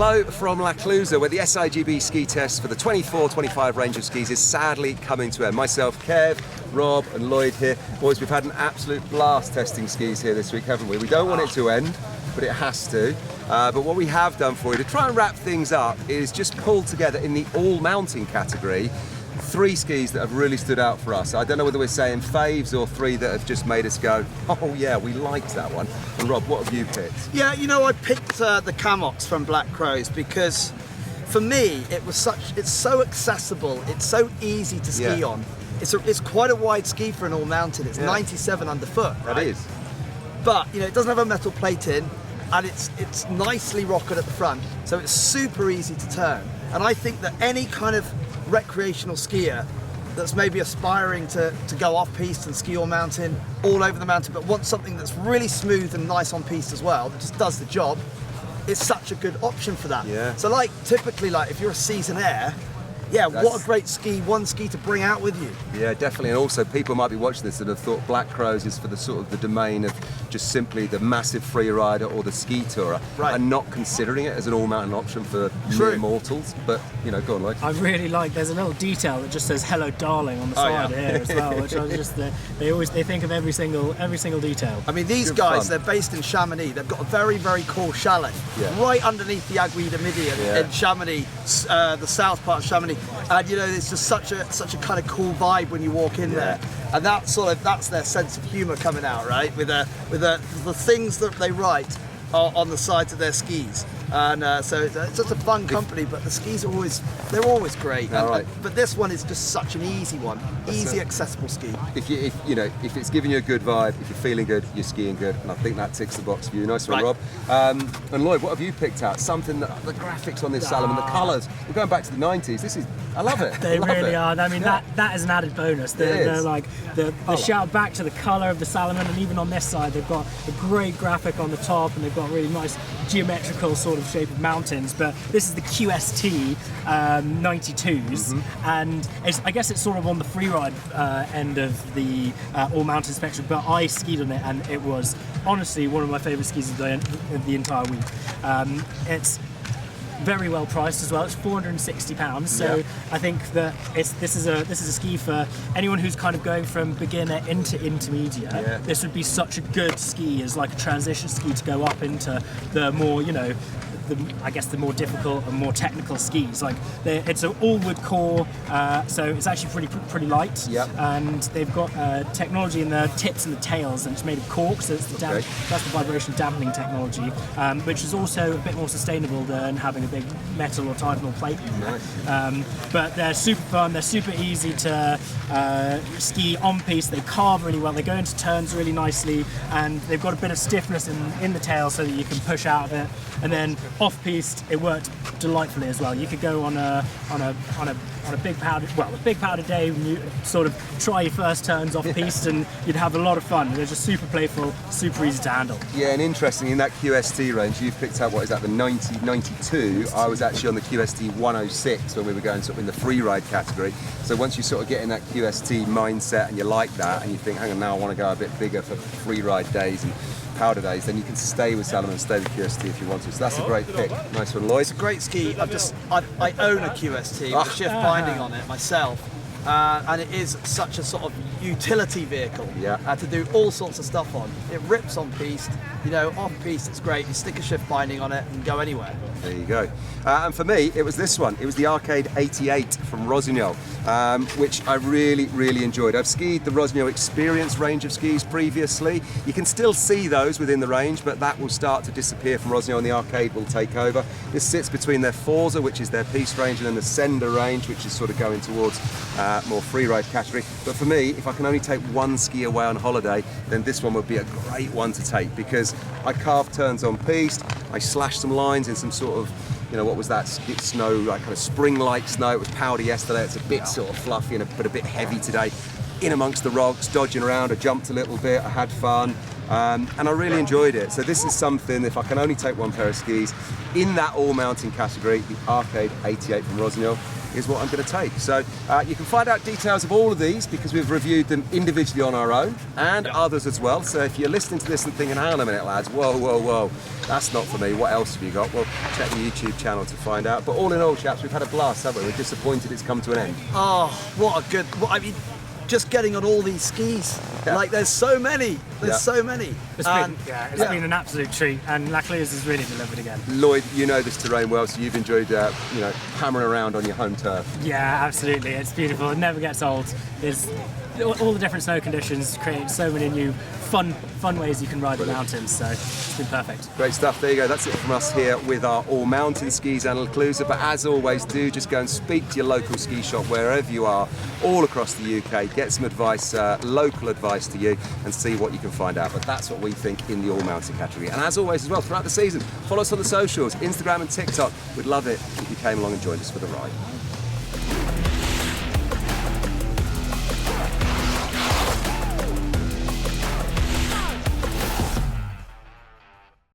Hello from La Clusaz, where the SIGB ski test for the 24-25 range of skis is sadly coming to end. Myself, Kev, Rob and Lloyd here. Boys, we've had an absolute blast testing skis here this week, haven't we? We don't want it to end, but it has to. But what we have done for you to try and wrap things up is just pull together in the all-mountain category 3 skis that have really stood out for us. I don't know whether we're saying faves or 3 that have just made us go, oh yeah, we liked that one. And Rob, what have you picked? Yeah, you know, I picked the Camox from Black Crows because for me it's so accessible, it's so easy to ski on. It's quite a wide ski for an all mountain. It's 97 underfoot, right? That is. But you know, it doesn't have a metal plate in, and it's nicely rocketed at the front, so it's super easy to turn. And I think that any kind of recreational skier that's maybe aspiring to go off piste and ski all mountain, all over the mountain, but wants something that's really smooth and nice on piste as well, that just does the job, it's such a good option for that. Yeah. So like typically, like if you're a seasonaire, what a great ski, one ski to bring out with you. Yeah, definitely. And also people might be watching this and have thought Black Crows is for the sort of the domain of just simply the massive free rider or the ski tourer, and not considering it as an all-mountain option for mere mortals. But, you know, go on, Lloyd. I really like, there's a little detail that just says "Hello, darling" on the side here as well, which I just they think of every single detail. I mean, these guys, they're based in Chamonix. They've got a very, very cool chalet right underneath the Aiguille de Midi in Chamonix, the south part of Chamonix. And you know, it's just such a kind of cool vibe when you walk in there, and that's their sense of humour coming out, right? With the things that they write on the sides of their skis, and so it's just a fun company. But the skis are always great. But this one is just such an easy one, accessible ski. If it's giving you a good vibe, if you're feeling good, you're skiing good, and I think that ticks the box for you. Nice one, Rob. And Lloyd, what have you picked out? Something that the graphics on this Salomon, the colours. We're going back to the 90s. I love it. They really are. I mean, that is an added bonus. They're like the shout back to the colour of the Salomon, and even on this side, they've got a great graphic on the top, and they've got really nice geometrical sort of shape of mountains. But this is the QST 92s, and I guess it's sort of on the freeride end of the all mountain spectrum. But I skied on it, and it was honestly one of my favourite skis of the entire week. It's very well priced as well. It's £460, so I think that this is a ski for anyone who's kind of going from beginner into intermediate. This would be such a good ski as like a transition ski to go up into the more, the more difficult and more technical skis. Like it's an all-wood core, so it's actually pretty light. And they've got technology in the tips and the tails, and it's made of cork, so it's that's the vibration dampening technology, which is also a bit more sustainable than having a big metal or tidal plate in there. But they're super fun. They're super easy to ski on piste. They carve really well. They go into turns really nicely, and they've got a bit of stiffness in the tail so that you can push out of it. And then off piste, it worked delightfully as well. You could go on a big powder day, and you sort of try your first turns off piste, and you'd have a lot of fun. They're just super playful, super easy to handle. Yeah, and interesting, in that QST range, you've picked out, what is that, the 92? I was actually on the QST 106 when we were going sort of in the free ride category. So once you sort of get in that QST mindset and you like that, and you think, hang on, now I want to go a bit bigger for free ride days and powder days, then you can stay with Salomon, stay with QST if you want to. So that's a great pick. Nice one, Lloyd. It's a great ski. I own a QST with shift binding on it myself. And it is such a sort of utility vehicle to do all sorts of stuff on. It rips on piste, off piste it's great. You stick a shift binding on it and go anywhere. There you go. And for me, it was this one. It was the Arcade 88 from Rossignol, which I really, really enjoyed. I've skied the Rossignol Experience range of skis previously. You can still see those within the range, but that will start to disappear from Rossignol, and the Arcade will take over. This sits between their Forza, which is their piste range, and then the Sender range, which is sort of going towards more freeride category. But for me, if I can only take one ski away on holiday, then this one would be a great one to take, because I carved turns on piste, I slashed some lines in some sort of, what was that, snow, like kind of spring-like snow. It was powder yesterday, it's a bit sort of fluffy but a bit heavy today. In amongst the rocks, dodging around, I jumped a little bit, I had fun. and I really enjoyed it. So this is something, if I can only take one pair of skis in that all-mountain category, the Arcade 88 from Rossignol is what I'm going to take. So you can find out details of all of these because we've reviewed them individually on our own and others as well. So if you're listening to this and thinking, hang on a minute lads, whoa, that's not for me, what else have you got? Well, check the YouTube channel to find out. But all in all, chaps, we've had a blast, haven't we? We're disappointed it's come to an end. Oh, what a good, I mean, just getting on all these skis. Yeah. Like there's so many. There's so many. It's been an absolute treat, and La Cluse has really delivered again. Lloyd, you know this terrain well, so you've enjoyed hammering around on your home turf. Yeah, absolutely. It's beautiful. It never gets old. There's all the different snow conditions create so many new fun ways you can ride the mountains, so it's been perfect. Great stuff. There you go. That's it from us here with our all-mountain skis and La Cluse. But as always, do just go and speak to your local ski shop wherever you are, all across the UK. Get some advice, local advice to you, and see what you can find out. But that's what we think in the all-mountain category. And as always as well, throughout the season, follow us on the socials, Instagram and TikTok. We'd love it if you came along and joined us for the ride.